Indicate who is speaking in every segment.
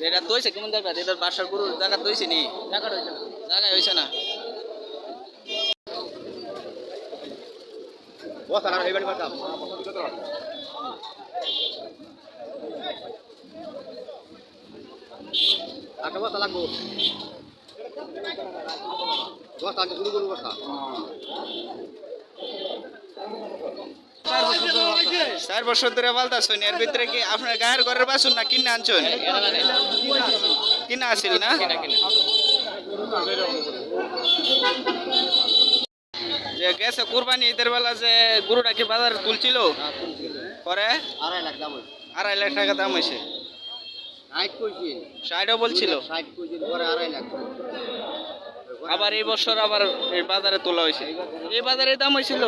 Speaker 1: এটা তৈছে কেমন জায়গা এদের বাসার গরুর জায়গা তৈছে নি জায়গায় হয়েছে না
Speaker 2: একটা বস্তা লাগবো বস্তা আনতে শুরু করবো বস্তা
Speaker 1: 4 বছর ধরে পালতাছেন এর ভিতরে কি আপনার গায়ের ঘরের বাছুর না কিনে আনছেন কিনা আসিল না যে গেছে কুরবানি ঈদের বেলা যে গরুটা কি বাজারে তুলছিল পরে 2.5 লাখ টাকা দাম হয়েছে 60 বলছিল আবার এই বছর আবার এই বাজারে তোলা হয়েছে এই বাজারে দাম হয়েছিল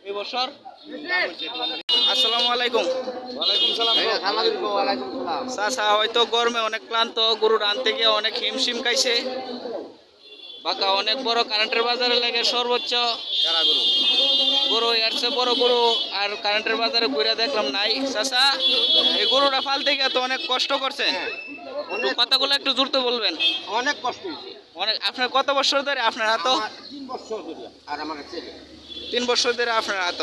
Speaker 1: এই বছর আসসালামু আলাইকুম চাচা হয়তো গরমে অনেক ক্লান্ত গরু আনতে গিয়ে অনেক হিমশিম খাইছে বাঁকা অনেক বড় কারেন্টের বাজারে লেগে সর্বোচ্চ গরু এর চেয়ে বড় গরু আর কারেন্টের বাজারে ঘুরে দেখলাম নাই চাচা এই গরুটা ফালতে গিয়ে তো অনেক কষ্ট করছেন কথাগুলো একটু জোরতে বলবেন
Speaker 2: অনেক কষ্ট
Speaker 1: অনেক আপনার কত বছর ধরে আপনার হাত
Speaker 2: 3 বছর ধরে আর আমার ছেলে
Speaker 1: 3 বছর ধরে আপনার হাত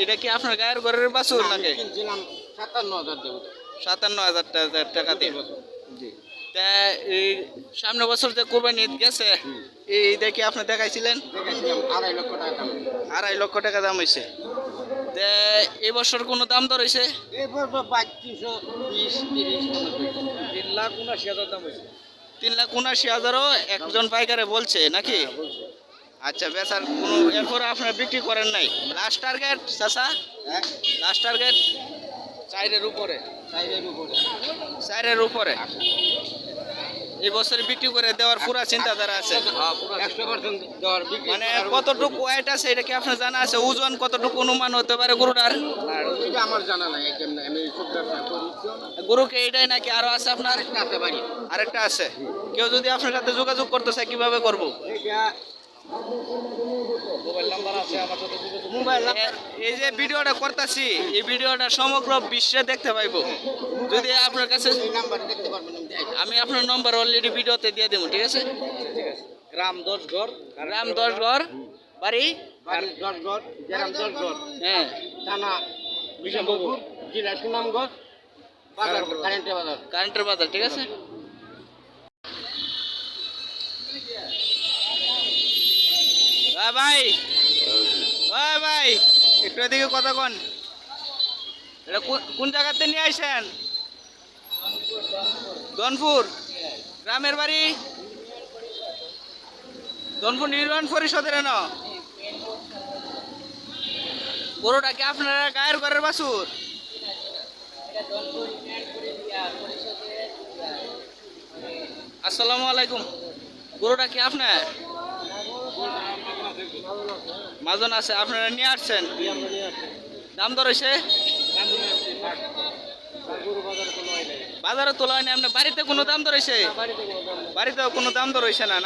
Speaker 1: এটা কি আপনার গায়ের ঘরের বাছুর নাকি
Speaker 2: কিনছিলাম 57000 দেব
Speaker 1: 57000 টাকা দিয়ে জি তা এই সামনে বছর যে কুরবানি ঈদ গেছে এই দেখি আপনি দেখাইছিলেন 2.5 লক্ষ টাকা দাম হয়েছে তে এই বছর কোনো দাম দর হয়েছে
Speaker 2: এরপর 320 30 3,79,000 দাম হয়েছে
Speaker 1: 3,79,000ও একজন পাইকারে বলছে নাকি আচ্ছা বেচার কোনো এরপরে আপনারা বিক্রি করেন নাই লাস্ট টার্গেট চাচা
Speaker 2: হ্যাঁ
Speaker 1: লাস্ট টার্গেট
Speaker 2: 4 উপরে
Speaker 1: এই বছরে বিক্রি করে দেওয়ার পুরা চিন্তাধারা আছে
Speaker 2: 100% দেওয়ার বিক্রি
Speaker 1: মানে কতটুকু ওয়েট আছে এটা কি আপনার জানা আছে ওজন কতটুকু অনুমান হতে পারে গরুটার
Speaker 2: আর এটা আমার জানা নাই কেমনে আমি খুব ব্যবসা করি
Speaker 1: গরুকে এইটাই নাকি আরো আছে আপনার
Speaker 2: আছে বাড়ি
Speaker 1: আরেকটা আছে কেউ যদি আপনার সাথে যোগাযোগ করতে চায় কিভাবে করবো
Speaker 2: এটা মোবাইল নাম্বার আছে আমার সাথে মোবাইল নাম্বার
Speaker 1: এই যে ভিডিওটা করতেছি এই ভিডিওটা সমগ্র বিশ্বে দেখতে পাইবো যদি আপনার কাছে
Speaker 2: নাম্বার দেখতে পারবেন
Speaker 1: আমি আপনার নম্বর অলরেডি ভিডিওতে দিয়ে দেবো ঠিক আছে
Speaker 2: গ্রাম 10 ঘর
Speaker 1: বাড়ি
Speaker 2: 10 ঘর গ্রাম 10 ঘর
Speaker 1: হ্যাঁ
Speaker 2: থানা বিশাম্বরপুর জেলা সুনামগঞ্জ বাজার
Speaker 1: কারেন্টের বাজার ঠিক আছে ভাই ভাই একটু এদিকে কথা কন এটা কোন জায়গাতে নিয়ে আসেন দনপুর গ্রামের বাড়ি দনপুর নির্মাণ পরিষদের না গরুটা কি আপনারা গায়ের ঘরের বাছুর আসসালামু আলাইকুম গরুটা কি আপনার মাজন আছে আপনারা নিয়ে আসছেন দাম দর হয়েছে বাজারে তোলা হয়নি আপনার বাড়িতে কোনো দাম দর হয়েছে বাড়িতে কোনো দাম দর হয়েছে না